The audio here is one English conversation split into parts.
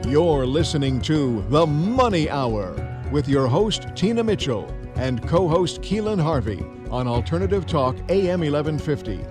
You're listening to The Money Hour with your host, Tina Mitchell, and co-host Keelan Harvey on Alternative Talk AM 1150.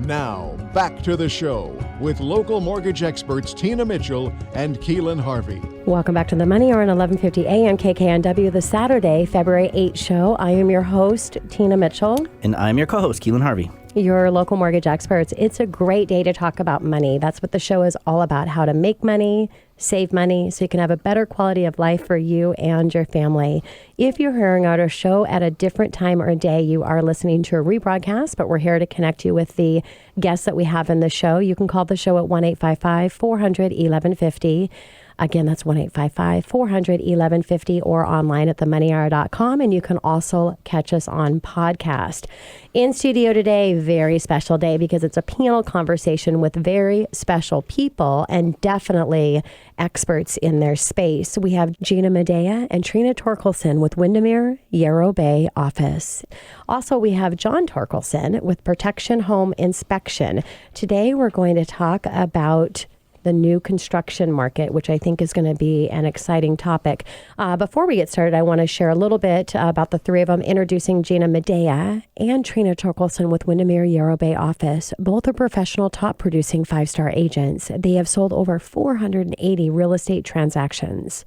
Now, back to the show with local mortgage experts Tina Mitchell and Keelan Harvey. Welcome back to The Money Hour on 1150 AM KKNW, the Saturday, February 8th show. I am your host, Tina Mitchell. And I'm your co-host, Keelan Harvey. Your local mortgage experts. It's a great day to talk about money. That's what the show is all about, how to make money, save money, so you can have a better quality of life for you and your family. If you're hearing our show at a different time or day, you are listening to a rebroadcast, but we're here to connect you with the guests that we have in the show. You can call the show at 1-855-400-1150. Again, that's 1-855-400-1150 or online at themoneyhour.com. And you can also catch us on podcast. In studio today, very special day because it's a panel conversation with very special people and definitely experts in their space. We have Gina Medea and Trina Torkelson with Windermere Yarrow Bay office. Also, we have John Torkelson with Protection Home Inspection. Today, we're going to talk about the new construction market, which I think is going to be an exciting topic. Before we get started, I want to share a little bit about the three of them, introducing Gina Medea and Trina Torkelson with Windermere Yarrow Bay office. Both are professional, top-producing five-star agents. They have sold over 480 real estate transactions.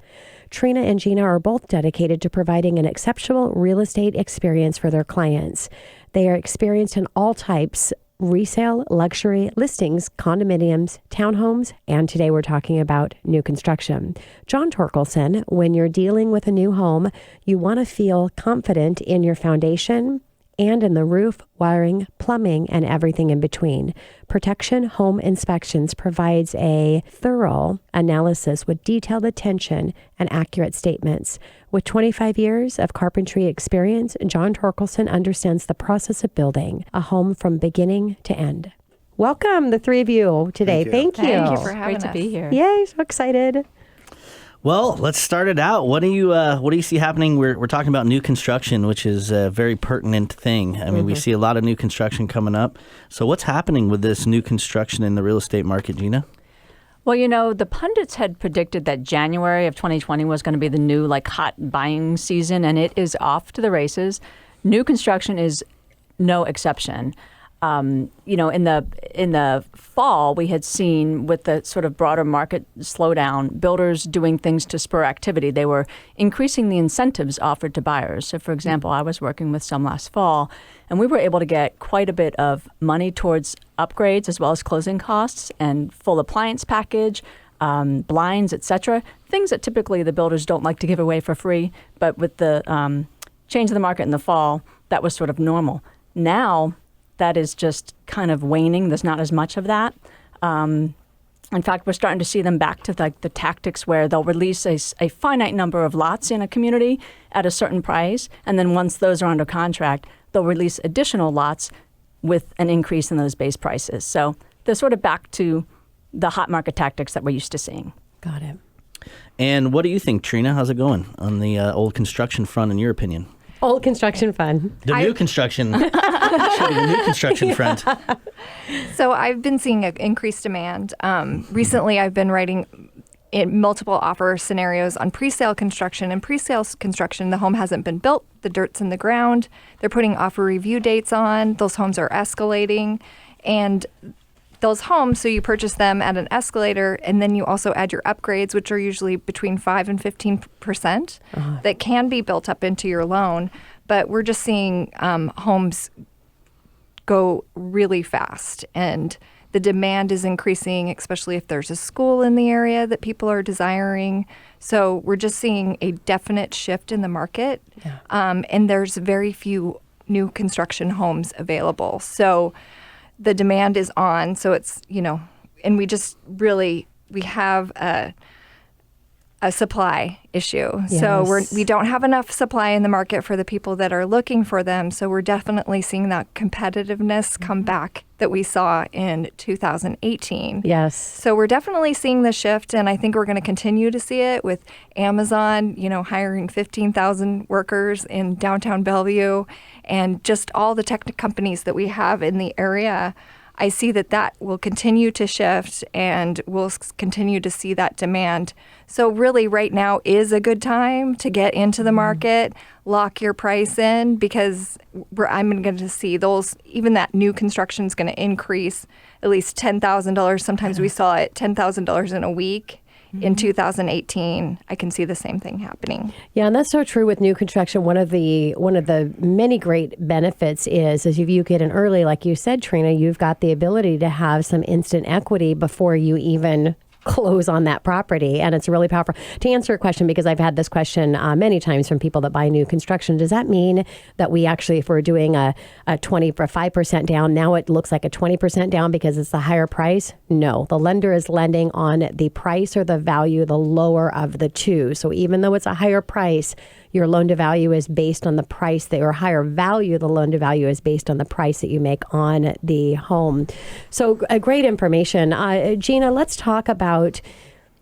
Trina and Gina are both dedicated to providing an exceptional real estate experience for their clients. They are experienced in all types resale, luxury, listings, condominiums, townhomes, and today we're talking about new construction. John Torkelson, when you're dealing with a new home, you want to feel confident in your foundation and in the roof, wiring, plumbing, and everything in between. Protection Home Inspections provides a thorough analysis with detailed attention and accurate statements. With 25 years of carpentry experience, John Torkelson understands the process of building a home from beginning to end. Welcome, the three of you today. Thank you. Thank you for having us. Great to be here. Yay, so excited. Well, let's start it out. What do you see happening? We're talking about new construction, which is a very pertinent thing. I mean, we see a lot of new construction coming up. So what's happening with this new construction in the real estate market, Gina? Well, you know, the pundits had predicted that January of 2020 was going to be the new hot buying season, and it is off to the races. New construction is no exception. In the fall, we had seen with the sort of broader market slowdown, builders doing things to spur activity. They were increasing the incentives offered to buyers. So, for example, I was working with some last fall, and we were able to get quite a bit of money towards upgrades as well as closing costs and full appliance package, blinds, etc. Things that typically the builders don't like to give away for free. But with the change of the market in the fall, that was sort of normal. Now, that is just kind of waning. There's not as much of that. In fact, we're starting to see them back to the tactics where they'll release a finite number of lots in a community at a certain price, and then once those are under contract, they'll release additional lots with an increase in those base prices. So they're sort of back to the hot market tactics that we're used to seeing. Got it. And what do you think, Trina? How's it going on the old construction front, in your opinion? Old construction fun. The new construction. The new construction front. So I've been seeing an increased demand. Recently, I've been writing in multiple offer scenarios on pre-sale construction. In pre-sale construction, the home hasn't been built. The dirt's in the ground. They're putting offer review dates on. Those homes are escalating. And those homes, so you purchase them at an escalator, and then you also add your upgrades, which are usually between 5 and 15% that can be built up into your loan. But we're just seeing homes go really fast, and the demand is increasing, especially if there's a school in the area that people are desiring. So we're just seeing a definite shift in the market, and there's very few new construction homes available. So the demand is on, so it's, and we have a supply issue. Yes. So we don't have enough supply in the market for the people that are looking for them. So we're definitely seeing that competitiveness come back that we saw in 2018. Yes. So we're definitely seeing the shift, and I think we're going to continue to see it with Amazon, hiring 15,000 workers in downtown Bellevue, and just all the tech companies that we have in the area. I see that will continue to shift and we'll continue to see that demand. So really right now is a good time to get into the market, lock your price in, because I'm going to see even that new construction is going to increase at least $10,000. Sometimes we saw it $10,000 in a week. In 2018, I can see the same thing happening. Yeah, and that's so true with new construction. One of the many great benefits is if you get in early, like you said, Trina, you've got the ability to have some instant equity before you even close on that property. And it's really powerful. To answer a question, because I've had this question many times from people that buy new construction, does that mean that we actually, if we're doing a 5% down, now it looks like a 20% down because it's a higher price? No, the lender is lending on the price or the value, the lower of the two. So even though it's a higher price, your loan to value is based on the price or higher value, the loan to value is based on the price that you make on the home. So great information. Gina, let's talk about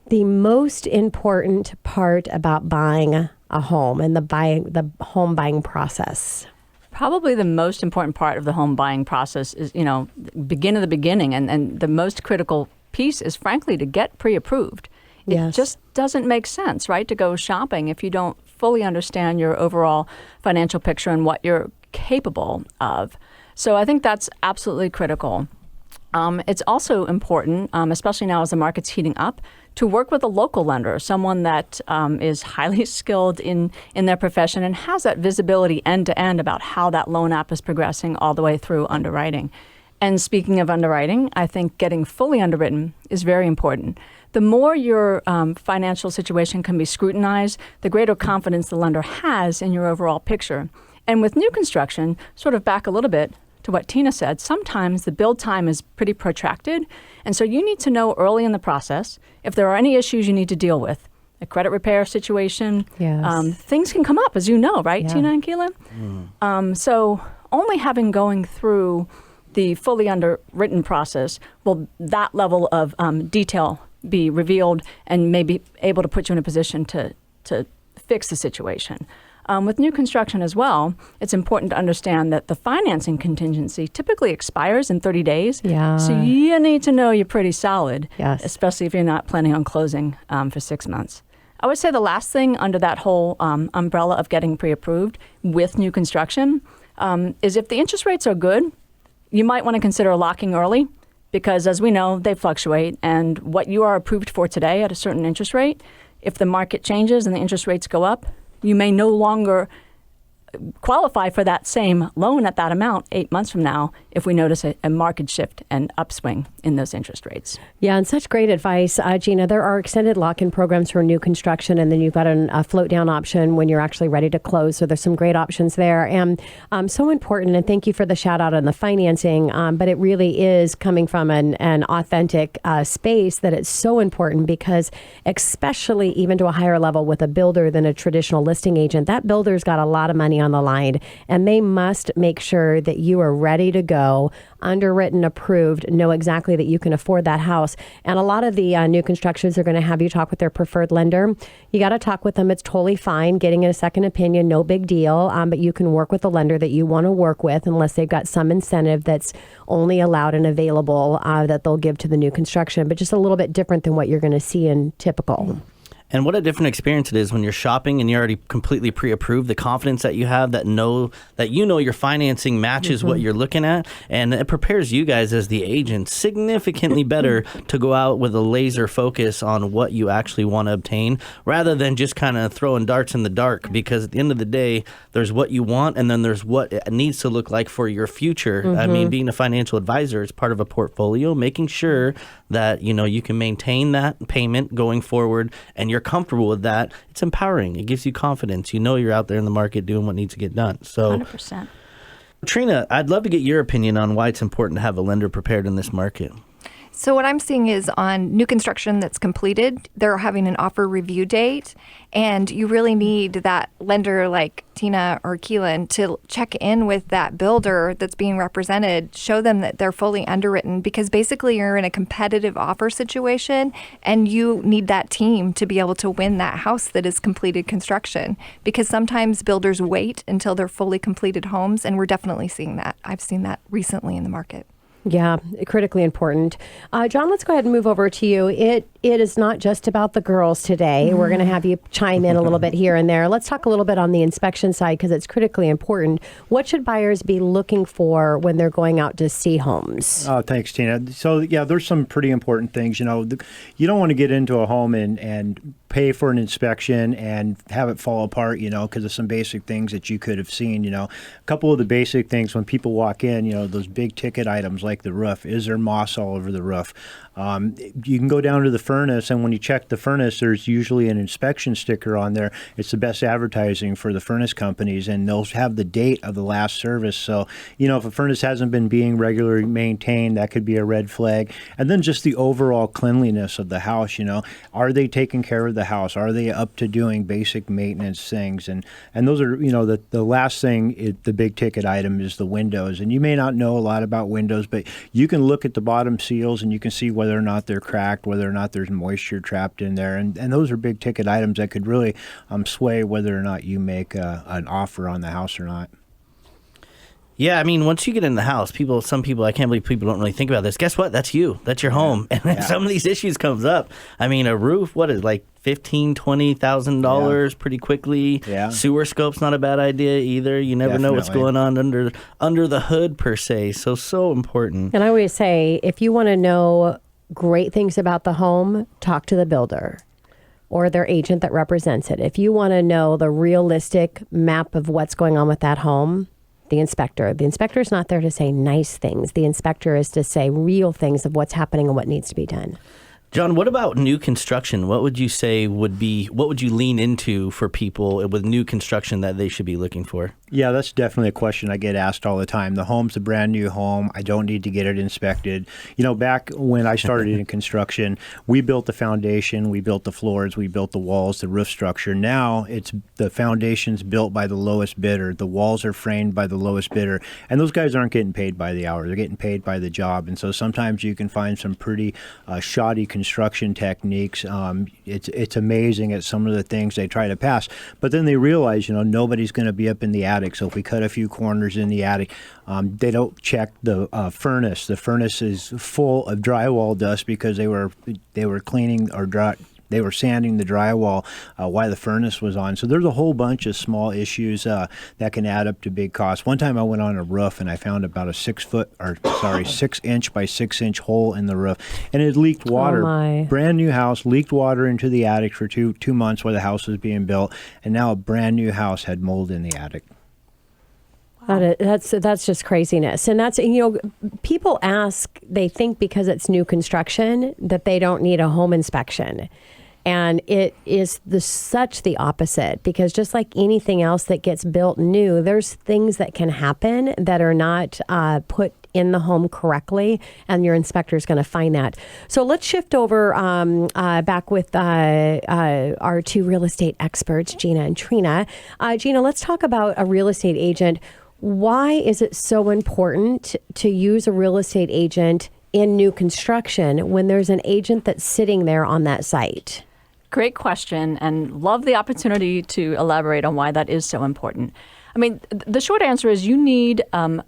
the most important part about buying a home and the home buying process. Probably the most important part of the home buying process is, begin at the beginning. And the most critical piece is, frankly, to get pre-approved. It just doesn't make sense, right, to go shopping if you don't fully understand your overall financial picture and what you're capable of. So I think that's absolutely critical. It's also important, especially now as the market's heating up, to work with a local lender, someone that is highly skilled in their profession and has that visibility end to end about how that loan app is progressing all the way through underwriting. And speaking of underwriting, I think getting fully underwritten is very important. The more your financial situation can be scrutinized, the greater confidence the lender has in your overall picture. And with new construction, sort of back a little bit to what Tina said, sometimes the build time is pretty protracted. And so you need to know early in the process if there are any issues you need to deal with. A credit repair situation, things can come up, as you know, right, Tina and Keelan? So only having going through the fully underwritten process will that level of detail be revealed and may be able to put you in a position to fix the situation. With new construction as well, it's important to understand that the financing contingency typically expires in 30 days. Yeah. So you need to know you're pretty solid, especially if you're not planning on closing for 6 months. I would say the last thing under that whole umbrella of getting pre-approved with new construction is if the interest rates are good, you might want to consider locking early. Because as we know, they fluctuate, and what you are approved for today at a certain interest rate, if the market changes and the interest rates go up, you may no longer qualify for that same loan at that amount 8 months from now if we notice a market shift and upswing in those interest rates. Yeah, and such great advice. Gina, there are extended lock-in programs for new construction, and then you've got a float-down option when you're actually ready to close. So there's some great options there. And so important, and thank you for the shout-out on the financing, but it really is coming from an authentic space that it's so important because especially even to a higher level with a builder than a traditional listing agent, that builder's got a lot of money on the line, and they must make sure that you are ready to go, underwritten, approved, know exactly that you can afford that house. And a lot of the new constructions are going to have you talk with their preferred lender. You got to talk with them. It's totally fine. Getting a second opinion, no big deal. But you can work with the lender that you want to work with unless they've got some incentive that's only allowed and available that they'll give to the new construction, but just a little bit different than what you're going to see in typical. And what a different experience it is when you're shopping and you're already completely pre-approved. The confidence that you have, that you know your financing matches what you're looking at, and it prepares you guys as the agent significantly better to go out with a laser focus on what you actually want to obtain, rather than just kind of throwing darts in the dark. Because at the end of the day, there's what you want, and then there's what it needs to look like for your future. I mean, being a financial advisor is part of a portfolio, making sure that you can maintain that payment going forward, and you're comfortable with that. It's empowering. It gives you confidence. You're out there in the market doing what needs to get done. So 100%. Trina, I'd love to get your opinion on why it's important to have a lender prepared in this market. So what I'm seeing is on new construction that's completed, they're having an offer review date, and you really need that lender like Tina or Keelan to check in with that builder that's being represented, show them that they're fully underwritten, because basically you're in a competitive offer situation and you need that team to be able to win that house that is completed construction, because sometimes builders wait until they're fully completed homes, and we're definitely seeing that. I've seen that recently in the market. Yeah, critically important. John, let's go ahead and move over to you. It is not just about the girls today. We're going to have you chime in a little bit here and there. Let's talk a little bit on the inspection side because it's critically important. What should buyers be looking for when they're going out to see homes? Oh, thanks, Tina. So, yeah, there's some pretty important things. You know, you don't want to get into a home and pay for an inspection and have it fall apart, you know, because of some basic things that you could have seen, you know. A couple of the basic things when people walk in, you know, those big ticket items like the roof. Is there moss all over the roof? You can go down to the furnace, and when you check the furnace, there's usually an inspection sticker on there. It's the best advertising for the furnace companies, and they'll have the date of the last service. So, you know, if a furnace hasn't been being regularly maintained, that could be a red flag. And then just the overall cleanliness of the house, you know. Are they taking care of the house? Are they up to doing basic maintenance things? And those are, you know, the last thing, the big ticket item is the windows. And you may not know a lot about windows, but you can look at the bottom seals and you can see whether or not they're cracked, whether or not there's moisture trapped in there. And those are big ticket items that could really sway whether or not you make an offer on the house or not. Yeah, I mean, once you get in the house, some people, I can't believe people don't really think about this. Guess what? That's you. That's your home. And then some of these issues comes up. I mean, a roof, what is like $15,000, $20,000 pretty quickly. Yeah. Sewer scope's not a bad idea either. You never know what's going on under the hood per se. So important. And I always say, if you want to know great things about the home, talk to the builder or their agent that represents it. If you want to know the realistic map of what's going on with that home, the inspector. The inspector is not there to say nice things. The inspector is to say real things of what's happening and what needs to be done. John, what about new construction? What would you say what would you lean into for people with new construction that they should be looking for? Yeah, that's definitely a question I get asked all the time. The home's a brand new home. I don't need to get it inspected. You know, back when I started in construction, we built the foundation, we built the floors, we built the walls, the roof structure. Now it's the foundation's built by the lowest bidder. The walls are framed by the lowest bidder. And those guys aren't getting paid by the hour. They're getting paid by the job. And so sometimes you can find some pretty shoddy construction techniques. It's amazing at some of the things they try to pass. But then they realize, you know, nobody's going to be up in the attic. So if we cut a few corners in the attic, they don't check the furnace. The furnace is full of drywall dust because they were cleaning or they were sanding the drywall while the furnace was on. So there's a whole bunch of small issues that can add up to big costs. One time I went on a roof and I found about a 6 inch by 6 inch hole in the roof, and it leaked water. Oh my. Brand new house, leaked water into the attic for two months while the house was being built, and now a brand new house had mold in the attic. That's just craziness. And that's, you know, people ask, they think because it's new construction that they don't need a home inspection. And it is such the opposite, because just like anything else that gets built new, there's things that can happen that are not put in the home correctly, and your inspector is going to find that. So let's shift over back with our two real estate experts, Gina and Trina. Gina, let's talk about a real estate agent. Why is it so important to use a real estate agent in new construction when there's an agent that's sitting there on that site? Great question, and love the opportunity to elaborate on why that is so important. I mean, the short answer is you need an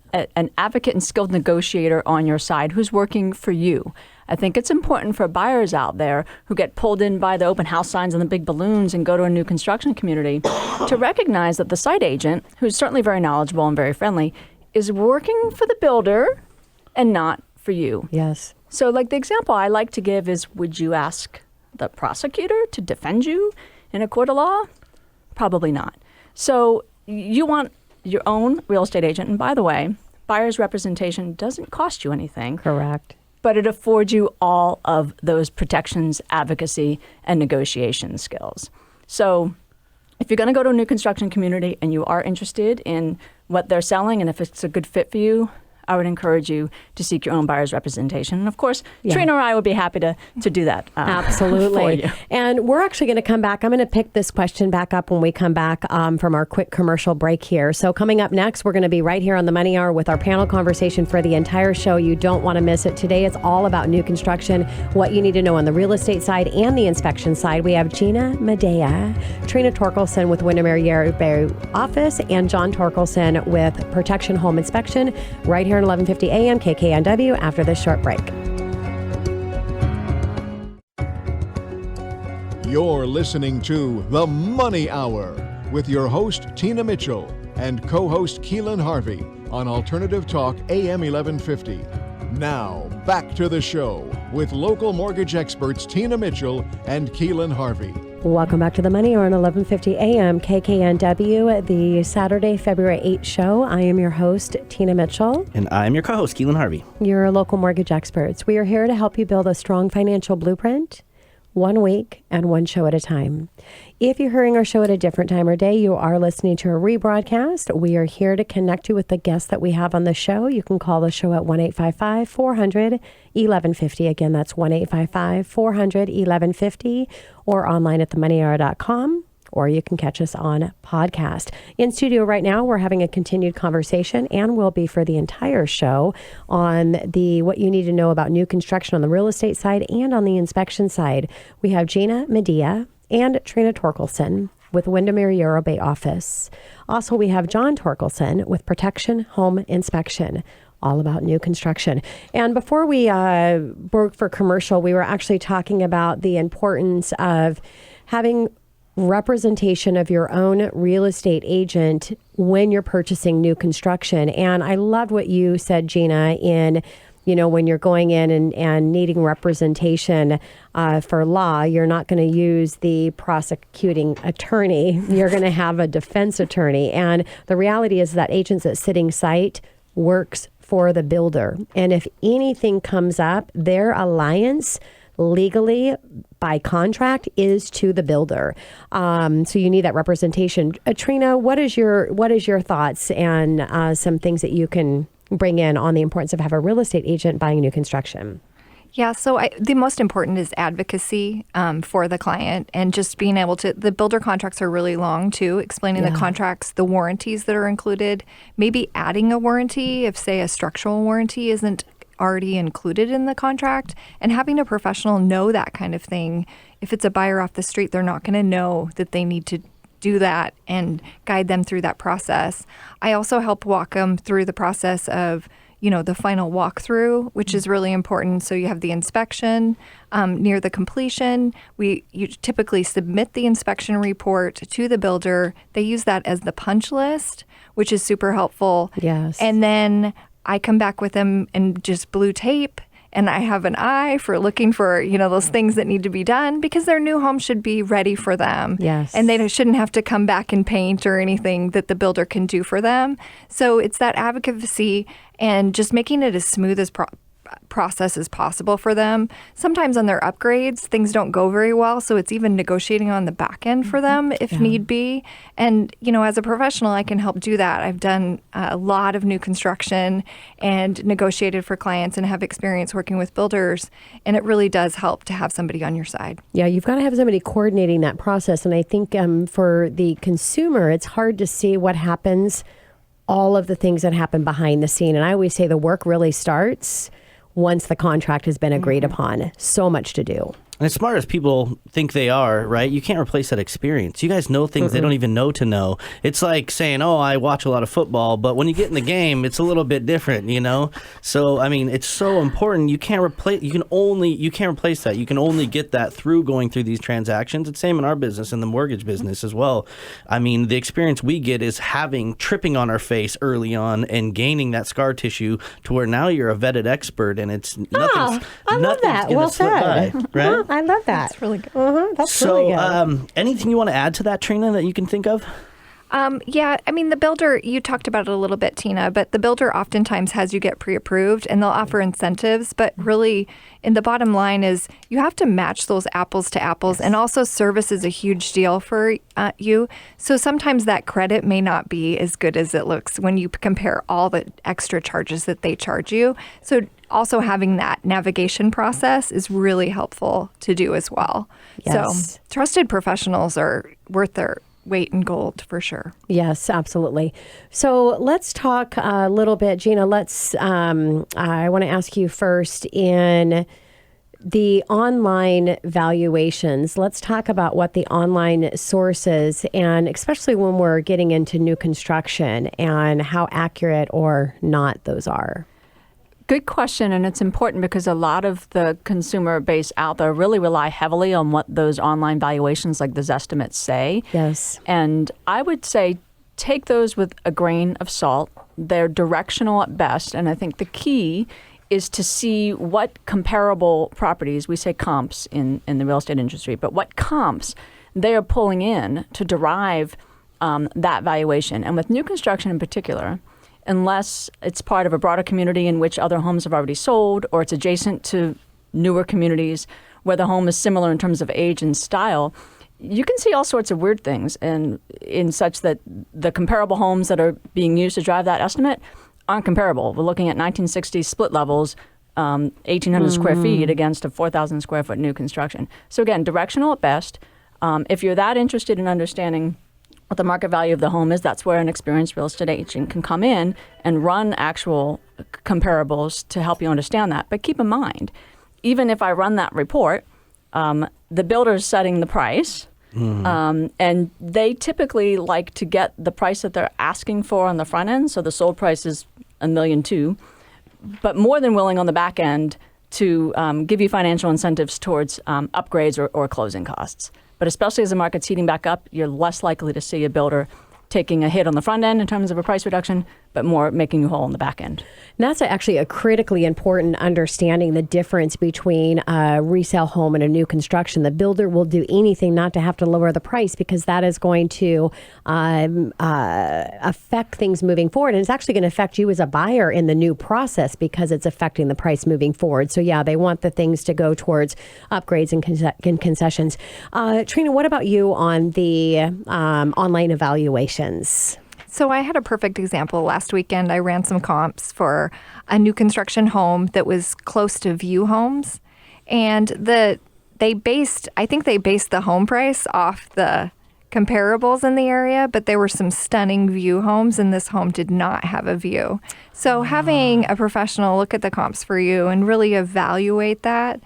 advocate and skilled negotiator on your side who's working for you. I think it's important for buyers out there who get pulled in by the open house signs and the big balloons and go to a new construction community to recognize that the site agent, who's certainly very knowledgeable and very friendly, is working for the builder and not for you. Yes. So like the example I like to give is, would you ask the prosecutor to defend you in a court of law? Probably not. So you want your own real estate agent. And by the way, buyer's representation doesn't cost you anything. Correct. But it affords you all of those protections, advocacy, and negotiation skills. So if you're going to go to a new construction community and you are interested in what they're selling and if it's a good fit for you, I would encourage you to seek your own buyer's representation. And of course, Trina or I would be happy to do that. Absolutely. For you. And we're actually going to come back. I'm going to pick this question back up when we come back from our quick commercial break here. So coming up next, we're going to be right here on the Money Hour with our panel conversation for the entire show. You don't want to miss it. Today, it's all about new construction, what you need to know on the real estate side and the inspection side. We have Gina Medea, Trina Torkelson with Windermere Yearberry Office, and John Torkelson with Protection Home Inspection right here here at 1150 AM KKNW after this short break. You're listening to The Money Hour with your host, Tina Mitchell, and co-host Keelan Harvey on Alternative Talk AM 1150. Now, back to the show with local mortgage experts Tina Mitchell and Keelan Harvey. Welcome back to The Money Hour on 1150 AM KKNW, the Saturday, February 8th show. I am your host, Tina Mitchell. And I'm your co-host, Keelan Harvey. Your local mortgage experts. We are here to help you build a strong financial blueprint, 1 week and one show at a time. If you're hearing our show at a different time or day, you are listening to a rebroadcast. We are here to connect you with the guests that we have on the show. You can call the show at 1-855-400-1150. Again, that's 1-855-400-1150 or online at themoneyhour.com. Or you can catch us on podcast. In studio right now, we're having a continued conversation and will be for the entire show on the what you need to know about new construction on the real estate side and on the inspection side. We have Gina Medea and Trina Torkelson with Windermere Yarrow Bay office. Also, we have John Torkelson with Protection Home Inspection, all about new construction. And before we broke for commercial, we were actually talking about the importance of having representation of your own real estate agent when you're purchasing new construction. And I loved what you said, Gina, in, when you're going in and needing representation for law, you're not going to use the prosecuting attorney. You're going to have a defense attorney. And the reality is that agent that's sitting site works for the builder. And if anything comes up, their alliance legally by contract is to the builder. So you need that representation. Trina, what is your thoughts and some things that you can bring in on the importance of having a real estate agent buying new construction? Yeah, so the most important is advocacy for the client and just being able to, the builder contracts are really long too, explaining the contracts, the warranties that are included, maybe adding a warranty if, say, a structural warranty isn't already included in the contract, and having a professional know that kind of thing. If it's a buyer off the street, they're not going to know that they need to do that and guide them through that process. I also help walk them through the process of, the final walkthrough, which is really important. So you have the inspection near the completion. You typically submit the inspection report to the builder. They use that as the punch list, which is super helpful. Yes. And then I come back with them and just blue tape, and I have an eye for looking for, those things that need to be done because their new home should be ready for them. Yes. And they shouldn't have to come back and paint or anything that the builder can do for them. So it's that advocacy and just making it as smooth as process as possible for them. Sometimes on their upgrades, things don't go very well, so it's even negotiating on the back end for them if need be. And, as a professional, I can help do that. I've done a lot of new construction and negotiated for clients and have experience working with builders, and it really does help to have somebody on your side. Yeah, you've got to have somebody coordinating that process, and I think for the consumer, it's hard to see what happens, all of the things that happen behind the scene. And I always say the work really starts once the contract has been agreed upon. So much to do. And as smart as people think they are, right, you can't replace that experience. You guys know things they don't even know to know. It's like saying, I watch a lot of football, but when you get in the game, it's a little bit different, So, it's so important. You can't replace that. You can only get that through going through these transactions. It's same in our business, in the mortgage business as well. The experience we get is tripping on our face early on and gaining that scar tissue to where now you're a vetted expert and it's nothing's going to slip by, right? I love that. That's really good. That's really good. Anything you want to add to that, Trina, that you can think of? The builder, you talked about it a little bit, Tina, but the builder oftentimes has you get pre-approved and they'll offer incentives. But really, the bottom line is you have to match those apples to apples. And also service is a huge deal for you. So sometimes that credit may not be as good as it looks when you compare all the extra charges that they charge you. So also having that navigation process is really helpful to do as well. Yes. So trusted professionals are worth their weight in gold for sure. Yes, absolutely. So let's talk a little bit, Gina. I want to ask you first the online valuations. Let's talk about what the online sources, and especially when we're getting into new construction, and how accurate or not those are. Good question, and it's important because a lot of the consumer base out there really rely heavily on what those online valuations like those estimates say. Yes. And I would say take those with a grain of salt. They're directional at best, and I think the key is to see what comparable properties, we say comps in the real estate industry, but what comps they are pulling in to derive that valuation. And with new construction in particular, unless it's part of a broader community in which other homes have already sold, or it's adjacent to newer communities where the home is similar in terms of age and style, you can see all sorts of weird things, and in such that the comparable homes that are being used to drive that estimate aren't comparable. We're looking at 1960s split levels, 1,800 square feet against a 4,000 square foot new construction. So again, directional at best. If you're that interested in understanding what the market value of the home is, that's where an experienced real estate agent can come in and run actual comparables to help you understand that. But keep in mind, even if I run that report, the builder's setting the price, and they typically like to get the price that they're asking for on the front end. So the sold price is $1.2 million, but more than willing on the back end to give you financial incentives towards upgrades or closing costs. But especially as the market's heating back up, you're less likely to see a builder taking a hit on the front end in terms of a price reduction, but more making you whole on the back end. And that's actually a critically important understanding, the difference between a resale home and a new construction. The builder will do anything not to have to lower the price, because that is going to affect things moving forward. And it's actually going to affect you as a buyer in the new process, because it's affecting the price moving forward. So yeah, they want the things to go towards upgrades and concessions. Trina, what about you on the online evaluations? So I had a perfect example last weekend. I ran some comps for a new construction home that was close to view homes, and they based the home price off the comparables in the area, but there were some stunning view homes, and this home did not have a view. So having a professional look at the comps for you and really evaluate that,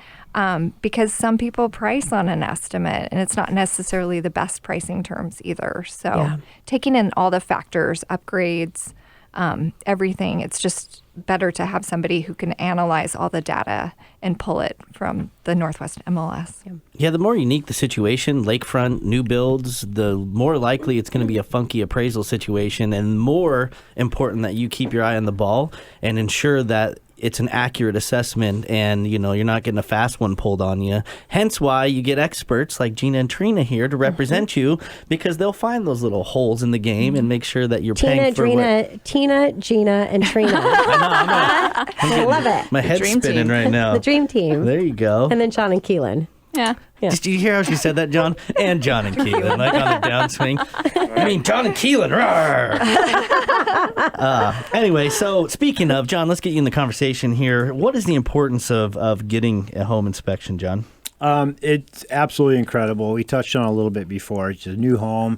because some people price on an estimate, and it's not necessarily the best pricing terms either. So taking in all the factors, upgrades, everything, it's just better to have somebody who can analyze all the data and pull it from the Northwest MLS. Yeah, the more unique the situation, lakefront, new builds, the more likely it's going to be a funky appraisal situation, and more important that you keep your eye on the ball and ensure that it's an accurate assessment, and you're not getting a fast one pulled on you. Hence why you get experts like Gina and Trina here to represent you, because they'll find those little holes in the game and make sure that you're paying for Tina, Gina, and Trina. I love it. My head's spinning right now. The dream team. There you go. And then John and Keelan. Yeah. Did you hear how she said that, John? And John and Keelan, like on a downswing. I mean, John and Keelan. Anyway, so speaking of, John, let's get you in the conversation here. What is the importance of getting a home inspection, John? It's absolutely incredible. We touched on it a little bit before. It's a new home.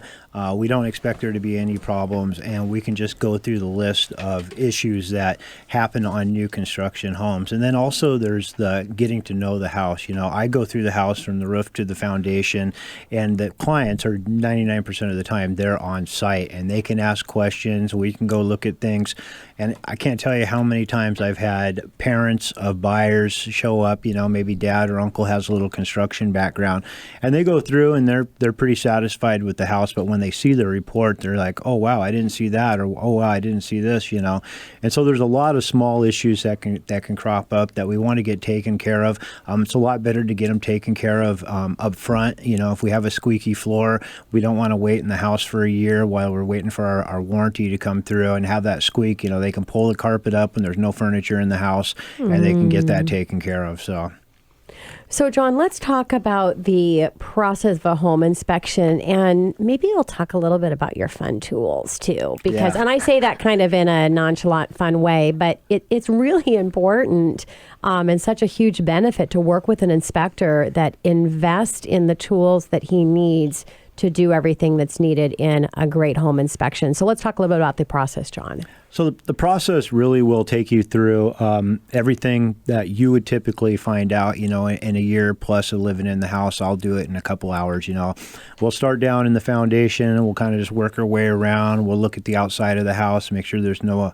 We don't expect there to be any problems, and we can just go through the list of issues that happen on new construction homes. And then also there's the getting to know the house. I go through the house from the roof to the foundation, and the clients are 99% of the time they're on site, and they can ask questions. We can go look at things. And I can't tell you how many times I've had parents of buyers show up, maybe dad or uncle has a little construction background, and they go through and they're pretty satisfied with the house, but when they see the report, they're like, oh wow, I didn't see that, or oh wow, I didn't see this, And so there's a lot of small issues that can crop up that we want to get taken care of. It's a lot better to get them taken care of up front. If we have a squeaky floor, we don't want to wait in the house for a year while we're waiting for our warranty to come through and have that squeak. They can pull the carpet up when there's no furniture in the house, and they can get that taken care of. So, John, let's talk about the process of a home inspection, and maybe you'll talk a little bit about your fun tools too, because, and I say that kind of in a nonchalant, fun way, but it's really important and such a huge benefit to work with an inspector that invests in the tools that he needs to do everything that's needed in a great home inspection. So let's talk a little bit about the process, John. So the process really will take you through everything that you would typically find out, in a year plus of living in the house. I'll do it in a couple hours. We'll start down in the foundation and we'll kind of just work our way around. We'll look at the outside of the house, make sure there's no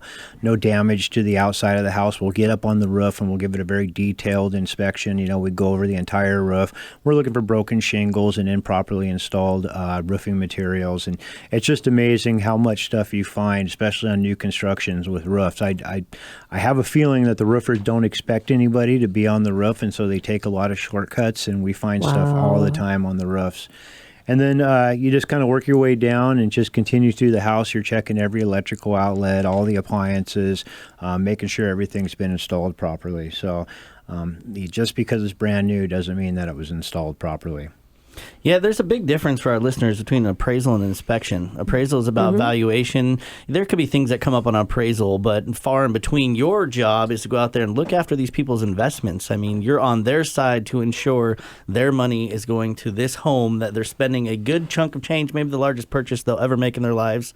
damage to the outside of the house. We'll get up on the roof and we'll give it a very detailed inspection. We go over the entire roof. We're looking for broken shingles and improperly installed roofing materials. And it's just amazing how much stuff you find, especially on new construction with roofs. I have a feeling that the roofers don't expect anybody to be on the roof, and so they take a lot of shortcuts, and we find stuff all the time on the roofs. And then you just kind of work your way down and just continue through the house. You're checking every electrical outlet, all the appliances, making sure everything's been installed properly. So just because it's brand new doesn't mean that it was installed properly. Yeah, there's a big difference for our listeners between appraisal and inspection. Appraisal is about valuation. There could be things that come up on appraisal, but far in between. Your job is to go out there and look after these people's investments. I mean, you're on their side to ensure their money is going to this home, that they're spending a good chunk of change, maybe the largest purchase they'll ever make in their lives,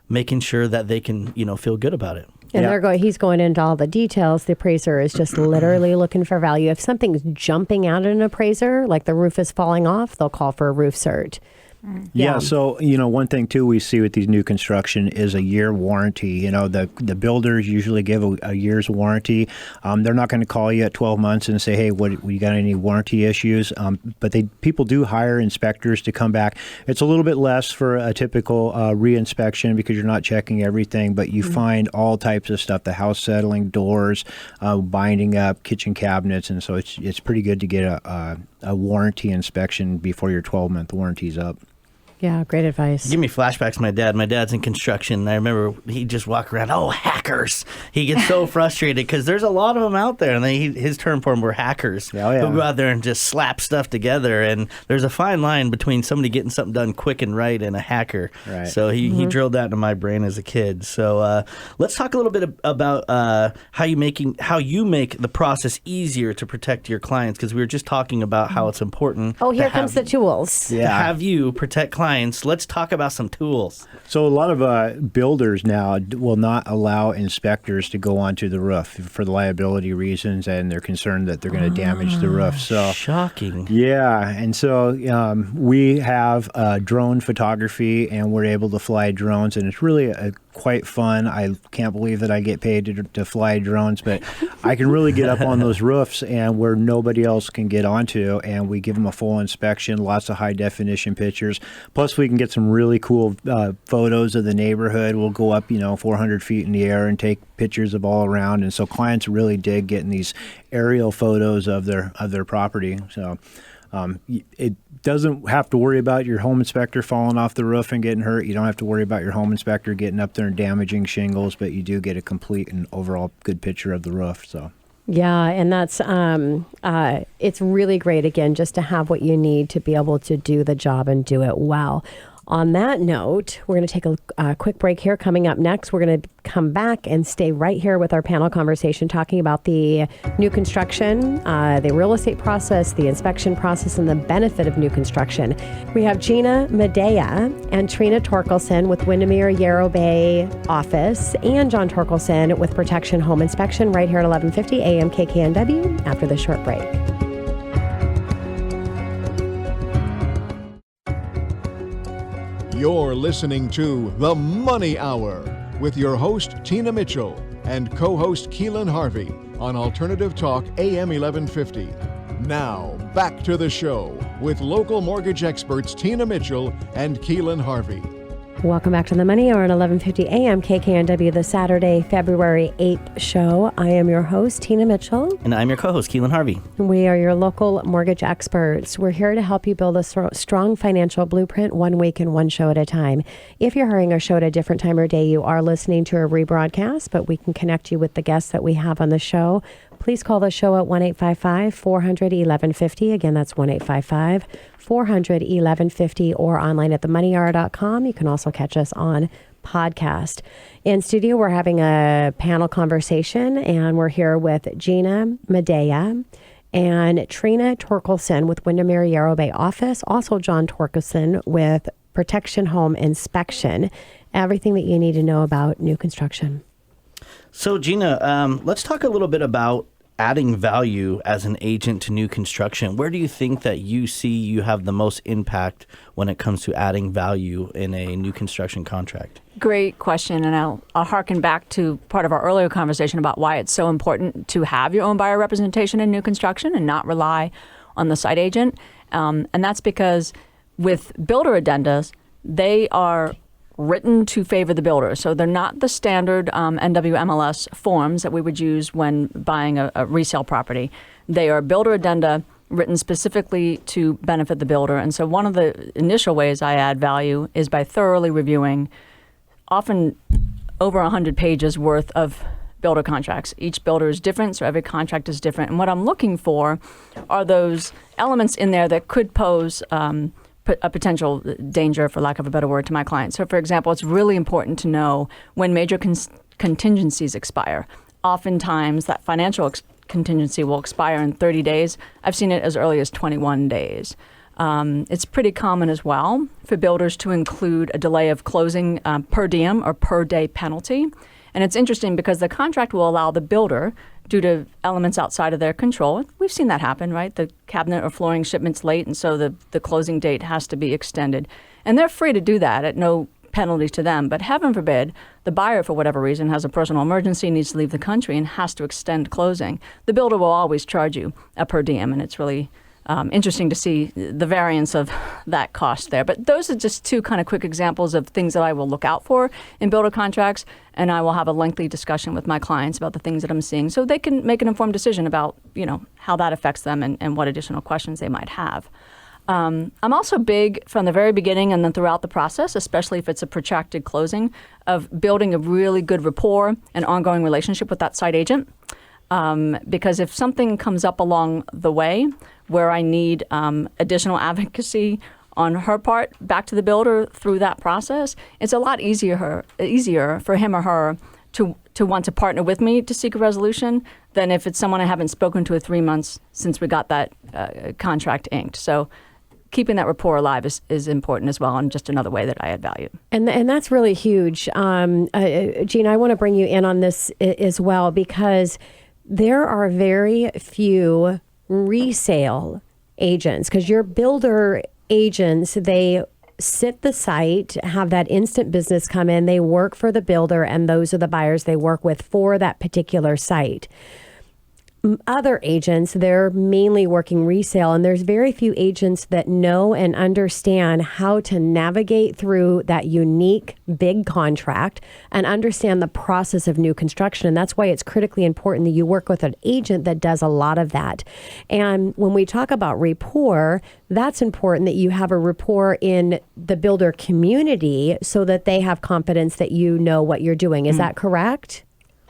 making sure that they can, feel good about it. And he's going into all the details. The appraiser is just literally looking for value. If something's jumping out at an appraiser, like the roof is falling off, they'll call for a roof cert. Yeah. So, one thing, too, we see with these new construction is a year warranty. The builders usually give a year's warranty. They're not going to call you at 12 months and say, hey, what you got any warranty issues? But people do hire inspectors to come back. It's a little bit less for a typical re-inspection because you're not checking everything, but you find all types of stuff, the house settling, doors, binding up, kitchen cabinets. And so it's pretty good to get a warranty inspection before your 12-month warranty's up. Yeah, great advice. Give me flashbacks to my dad. My dad's in construction. I remember he'd just walk around, hackers. He gets so frustrated because there's a lot of them out there. And his term for them were hackers who go out there and just slap stuff together. And there's a fine line between somebody getting something done quick and right and a hacker. Right. So he drilled that into my brain as a kid. So let's talk a little bit about how you make the process easier to protect your clients, because we were just talking about how it's important. Oh, here comes the tools. To have you protect clients. Let's talk about some tools. So a lot of builders now will not allow inspectors to go onto the roof for the liability reasons, and they're concerned that they're going to damage the roof. So shocking. Yeah, and so we have drone photography, and we're able to fly drones, and it's really quite fun. I can't believe that I get paid to fly drones, but I can really get up on those roofs and where nobody else can get onto, and we give them a full inspection, lots of high definition pictures. Plus, we can get some really cool photos of the neighborhood. We'll go up, 400 feet in the air and take pictures of all around, and so clients really dig getting these aerial photos of their property. So it doesn't have to worry about your home inspector falling off the roof and getting hurt. You don't have to worry about your home inspector getting up there and damaging shingles, but you do get a complete and overall good picture of the roof. So. Yeah, and that's it's really great, again, just to have what you need to be able to do the job and do it well. On that note, we're going to take a quick break here. Coming up next, we're going to come back and stay right here with our panel conversation, talking about the new construction, the real estate process, the inspection process, and the benefit of new construction. We have Gina Medea and Trina Torkelson with Windermere Yarrow Bay office, and John Torkelson with Protection Home Inspection right here at 1150 AM KKNW after the short break. You're listening to The Money Hour with your host, Tina Mitchell, and co-host Keelan Harvey on Alternative Talk AM 1150. Now, back to the show with local mortgage experts Tina Mitchell and Keelan Harvey. Welcome back to The Money Hour at 1150 AM KKNW, the Saturday, February 8th show. I am your host, Tina Mitchell. And I'm your co-host, Keelan Harvey. We are your local mortgage experts. We're here to help you build a strong financial blueprint 1 week and one show at a time. If you're hearing our show at a different time or day, you are listening to a rebroadcast, but we can connect you with the guests that we have on the show. Please call the show at 1-855-400-1150. Again, that's 1-855-400-1150, or online at themoneyhour.com. You can also catch us on podcast. In studio, we're having a panel conversation, and we're here with Gina Medea and Trina Torkelson with Windermere Yarrow Bay office. Also, John Torkelson with Protection Home Inspection. Everything that you need to know about new construction. So, Gina, let's talk a little bit about adding value as an agent to new construction. Where do you think that you have the most impact when it comes to adding value in a new construction contract? Great question, and I'll harken back to part of our earlier conversation about why it's so important to have your own buyer representation in new construction and not rely on the site agent. And that's because with builder addendas, they are written to favor the builder. So they're not the standard NWMLS forms that we would use when buying a resale property. They are builder addenda written specifically to benefit the builder. And so one of the initial ways I add value is by thoroughly reviewing often over 100 pages worth of builder contracts. Each builder is different, so every contract is different. And what I'm looking for are those elements in there that could pose a potential danger, for lack of a better word, to my client. So, for example, it's really important to know when major contingencies expire. Oftentimes, that financial contingency will expire in 30 days. I've seen it as early as 21 days. It's pretty common as well for builders to include a delay of closing per diem or per day penalty. And it's interesting because the contract will allow the builder, due to elements outside of their control. We've seen that happen, right? The cabinet or flooring shipment's late, and so the closing date has to be extended. And they're free to do that at no penalty to them. But heaven forbid, the buyer, for whatever reason, has a personal emergency, needs to leave the country, and has to extend closing. The builder will always charge you a per diem, and it's really interesting to see the variance of that cost there. But those are just two kind of quick examples of things that I will look out for in builder contracts, and I will have a lengthy discussion with my clients about the things that I'm seeing so they can make an informed decision about, how that affects them and what additional questions they might have. I'm also big from the very beginning and then throughout the process, especially if it's a protracted closing, of building a really good rapport and ongoing relationship with that site agent. Because if something comes up along the way where I need additional advocacy on her part back to the builder through that process, it's a lot easier for him or her to want to partner with me to seek a resolution than if it's someone I haven't spoken to in 3 months since we got that contract inked. So keeping that rapport alive is important as well, and just another way that I add value. And that's really huge. Gina, I want to bring you in on this as well, because there are very few resale agents, because your builder agents, they sit the site, have that instant business come in, they work for the builder, and those are the buyers they work with for that particular site. Other agents, they're mainly working resale, and there's very few agents that know and understand how to navigate through that unique big contract and understand the process of new construction. And that's why it's critically important that you work with an agent that does a lot of that. And when we talk about rapport, that's important that you have a rapport in the builder community so that they have confidence that you know what you're doing. Is that correct?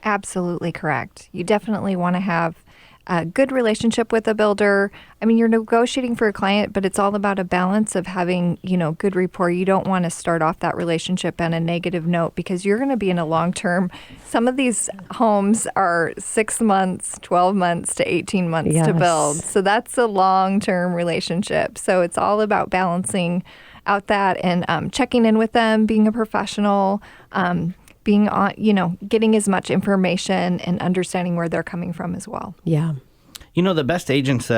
Absolutely correct. You definitely want to have a good relationship with a builder. I mean, you're negotiating for a client, but it's all about a balance of having, good rapport. You don't want to start off that relationship on a negative note, because you're going to be in a long-term. Some of these homes are 6 months, 12 months to 18 months to build. So that's a long-term relationship. So it's all about balancing out that and checking in with them, being a professional, being on, getting as much information and understanding where they're coming from as well. Yeah. The best agents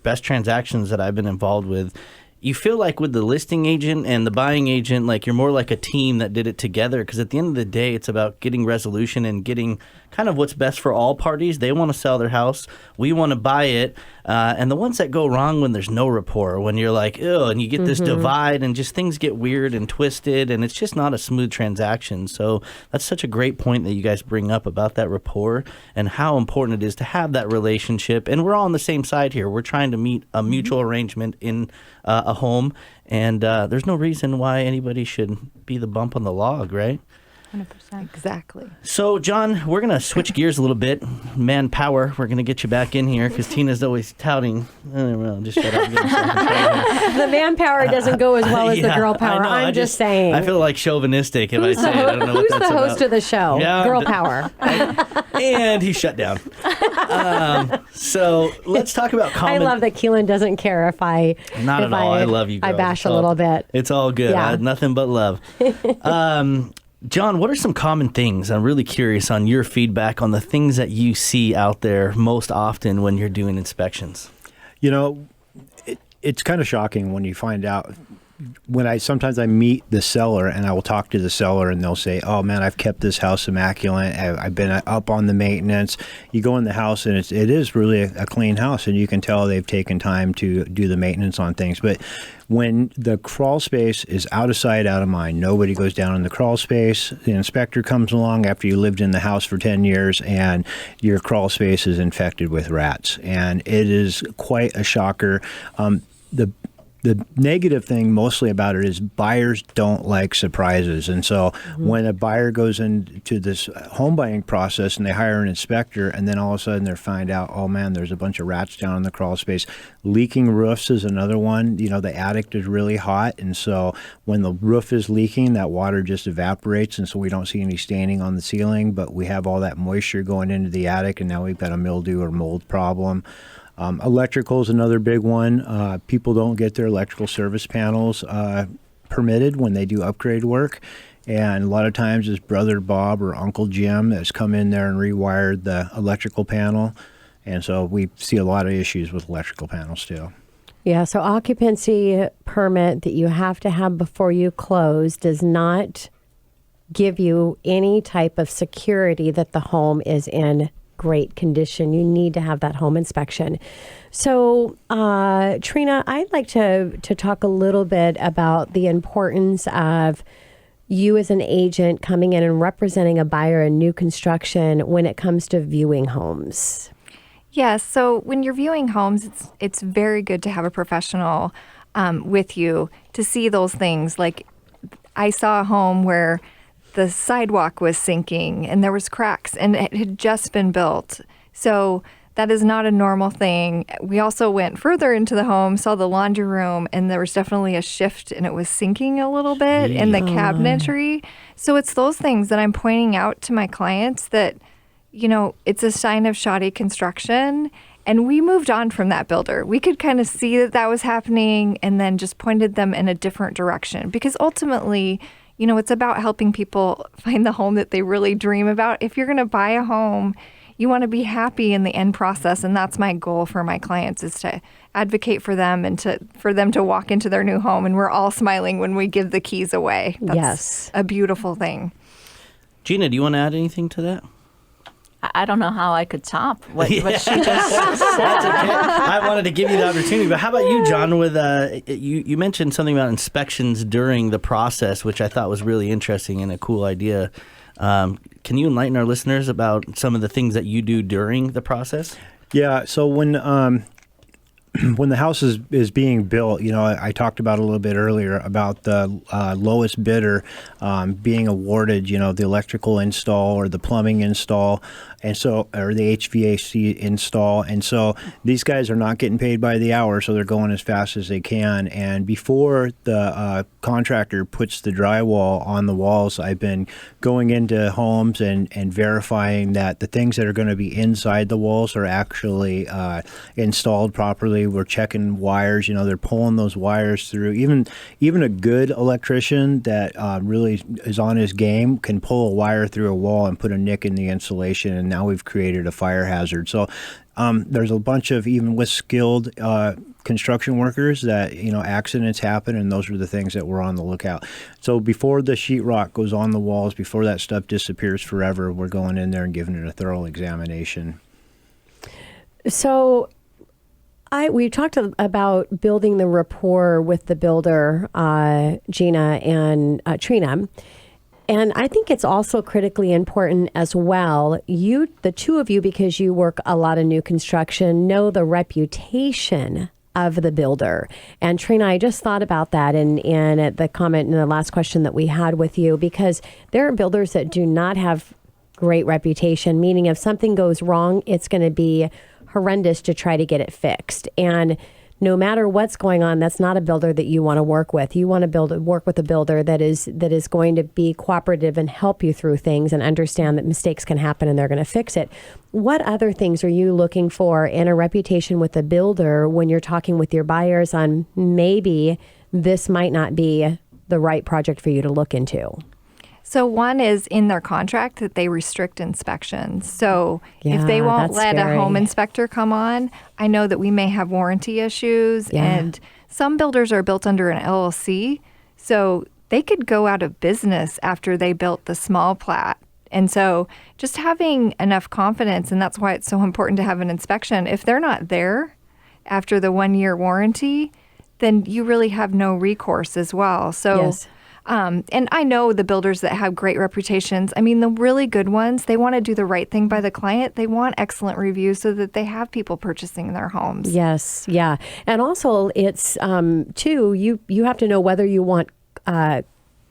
best transactions that I've been involved with, you feel like with the listing agent and the buying agent, like you're more like a team that did it together, because at the end of the day, it's about getting resolution and getting kind of what's best for all parties. They want to sell their house. We want to buy it. And the ones that go wrong when there's no rapport, when you're like, ew, and you get this divide and just things get weird and twisted, and it's just not a smooth transaction. So that's such a great point that you guys bring up about that rapport and how important it is to have that relationship. And we're all on the same side here. We're trying to meet a mutual arrangement in a home, and there's no reason why anybody should be the bump on the log, right? 100%. Exactly. So, John, we're going to switch gears a little bit. Manpower, we're going to get you back in here because Tina's always touting. I don't know, just shut up. The manpower doesn't go as well as the girl power. I'm just saying. I feel like chauvinistic if I say it. I don't know what that's Who's the host about. of the show? Yeah, girl power. And he shut down. So let's talk about common. I love that Keelan doesn't care if I. Not at all. I love you girls. I bash a little bit. It's all good. Yeah. Nothing but love. John, what are some common things? I'm really curious on your feedback on the things that you see out there most often when you're doing inspections. It's kind of shocking when you find out. Sometimes I meet the seller and I will talk to the seller and they'll say, "Oh man, I've kept this house immaculate. I've been up on the maintenance." You go in the house and it is really a clean house, and you can tell they've taken time to do the maintenance on things. But when the crawl space is out of sight, out of mind, nobody goes down in the crawl space. The inspector comes along after you lived in the house for 10 years and your crawl space is infected with rats, and it is quite a shocker. The negative thing mostly about it is buyers don't like surprises. And so when a buyer goes into this home buying process and they hire an inspector and then all of a sudden they find out, oh man, there's a bunch of rats down in the crawl space. Leaking roofs is another one. The attic is really hot. And so when the roof is leaking, that water just evaporates. And so we don't see any staining on the ceiling, but we have all that moisture going into the attic. And now we've got a mildew or mold problem. Electrical is another big one. People don't get their electrical service panels permitted when they do upgrade work. And a lot of times it's Brother Bob or Uncle Jim that's come in there and rewired the electrical panel. And so we see a lot of issues with electrical panels too. Yeah, so occupancy permit that you have to have before you close does not give you any type of security that the home is in great condition. You need to have that home inspection. So, Trina, I'd like to talk a little bit about the importance of you as an agent coming in and representing a buyer in new construction when it comes to viewing homes. Yes. So when you're viewing homes, it's very good to have a professional with you to see those things. Like I saw a home where the sidewalk was sinking and there was cracks and it had just been built. So that is not a normal thing. We also went further into the home, saw the laundry room, and there was definitely a shift and it was sinking a little bit in the cabinetry. So it's those things that I'm pointing out to my clients that, it's a sign of shoddy construction. And we moved on from that builder. We could kind of see that was happening and then just pointed them in a different direction because ultimately, it's about helping people find the home that they really dream about. If you're going to buy a home, you want to be happy in the end process. And that's my goal for my clients is to advocate for them and for them to walk into their new home. And we're all smiling when we give the keys away. That's a beautiful thing. Gina, do you want to add anything to that? I don't know how I could top what she just said. That's okay. I wanted to give you the opportunity, but how about you, John? With you mentioned something about inspections during the process, which I thought was really interesting and a cool idea. Can you enlighten our listeners about some of the things that you do during the process? Yeah. So when the house is being built, I talked about a little bit earlier about the lowest bidder being awarded, the electrical install or the plumbing install, and so or the HVAC install, and so these guys are not getting paid by the hour, so they're going as fast as they can. And before the contractor puts the drywall on the walls, I've been going into homes and verifying that the things that are going to be inside the walls are actually installed properly. We're checking wires. They're pulling those wires through. Even a good electrician that really is on his game can pull a wire through a wall and put a nick in the insulation, and now we've created a fire hazard. So there's a bunch of, even with skilled construction workers, that accidents happen, and those are the things that we're on the lookout. So before the sheetrock goes on the walls, before that stuff disappears forever, we're going in there and giving it a thorough examination. So we talked about building the rapport with the builder, Gina and Trina. And I think it's also critically important as well. The two of you, because you work a lot of new construction, know the reputation of the builder. And Trina, I just thought about that in the comment in the last question that we had with you, because there are builders that do not have great reputation, meaning if something goes wrong, it's going to be horrendous to try to get it fixed. And no matter what's going on, that's not a builder that you want to work with. You want to work with a builder that is going to be cooperative and help you through things and understand that mistakes can happen and they're going to fix it. What other things are you looking for in a reputation with a builder when you're talking with your buyers on maybe this might not be the right project for you to look into? So one is in their contract that they restrict inspections. So if they won't that's let scary. a home inspector come on, I know that we may have warranty issues. Yeah. And some builders are built under an LLC. So they could go out of business after they built the small plat. And so just having enough confidence, and that's why it's so important to have an inspection. If they're not there after the 1-year warranty, then you really have no recourse as well. So, Yes. and I know the builders that have great reputations. I mean, the really good ones, they want to do the right thing by the client. They want excellent reviews so that they have people purchasing their homes. Yes, yeah. And also it's too, you have to know whether you want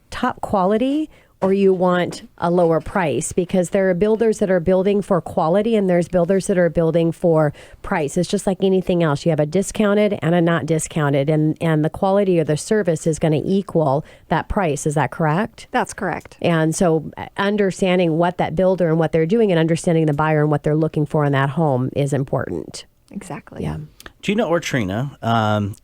top quality or you want a lower price, because there are builders that are building for quality and there's builders that are building for price. It's just like anything else. You have a discounted and a not discounted, and the quality or the service is going to equal that price. Is that correct? That's correct. And so understanding what that builder and what they're doing and understanding the buyer and what they're looking for in that home is important. Exactly. Yeah. Gina or Trina, I'm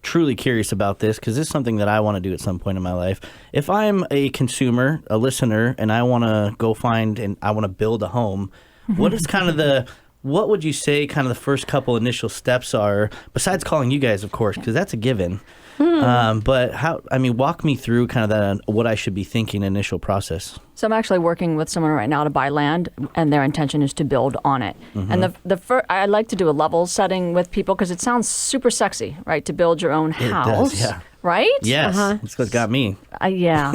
truly curious about this because this is something that I want to do at some point in my life. If I'm a consumer, a listener, and I want to go find and I want to build a home, what is kind of what would you say kind of the first couple initial steps are, besides calling you guys, of course, because that's a given. But walk me through kind of that, what I should be thinking initial process. So I'm actually working with someone right now to buy land, and their intention is to build on it. And I like to do a level setting with people because it sounds super sexy, right? To build your own house, does, yeah. right? Yes, that's what got me. Yeah.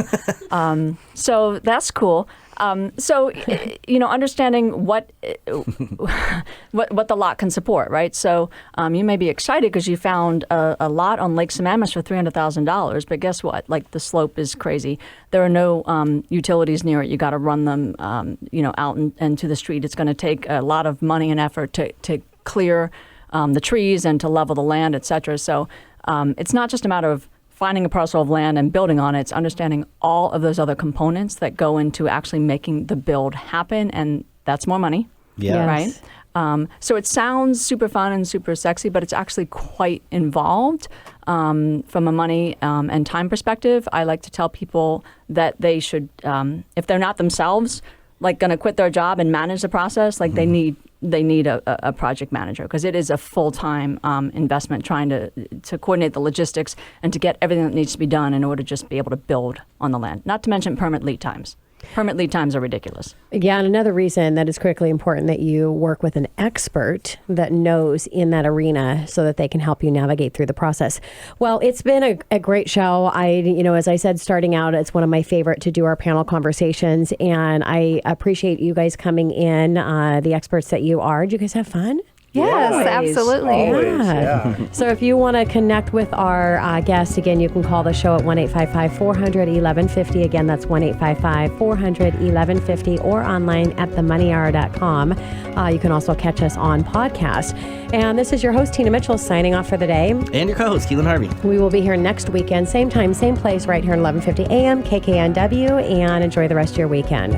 So that's cool. Understanding what the lot can support, right? So you may be excited because you found a lot on Lake Sammamish for $300,000, but guess what? Like, the slope is crazy. There are no utilities near it. You got to run them, out and to the street. It's going to take a lot of money and effort to clear the trees and to level the land, et cetera. So it's not just a matter of finding a parcel of land and building on it. It's understanding all of those other components that go into actually making the build happen, and that's more money. Yeah. Yes. Right? So it sounds super fun and super sexy, but it's actually quite involved from a money and time perspective. I like to tell people that they should, if they're not themselves, like, going to quit their job and manage the process, like, they need a project manager, because it is a full-time investment trying to coordinate the logistics and to get everything that needs to be done in order to just be able to build on the land. Not to mention permit lead times. Permit lead times are ridiculous. Yeah, and another reason that it's critically important that you work with an expert that knows in that arena so that they can help you navigate through the process. Well, it's been a great show. As I said, starting out, it's one of my favorite to do our panel conversations, and I appreciate you guys coming in, the experts that you are. Did you guys have fun? Yes, Always. absolutely. Always, yeah. So if you want to connect with our guest, again, you can call the show at 1-855-400-1150. Again, that's 1-855-400-1150, or online at themoneyhour.com. You can also catch us on podcast. And this is your host, Tina Mitchell, signing off for the day. And your co-host, Keelan Harvey. We will be here next weekend, same time, same place, right here at 1150 a.m. KKNW, and enjoy the rest of your weekend.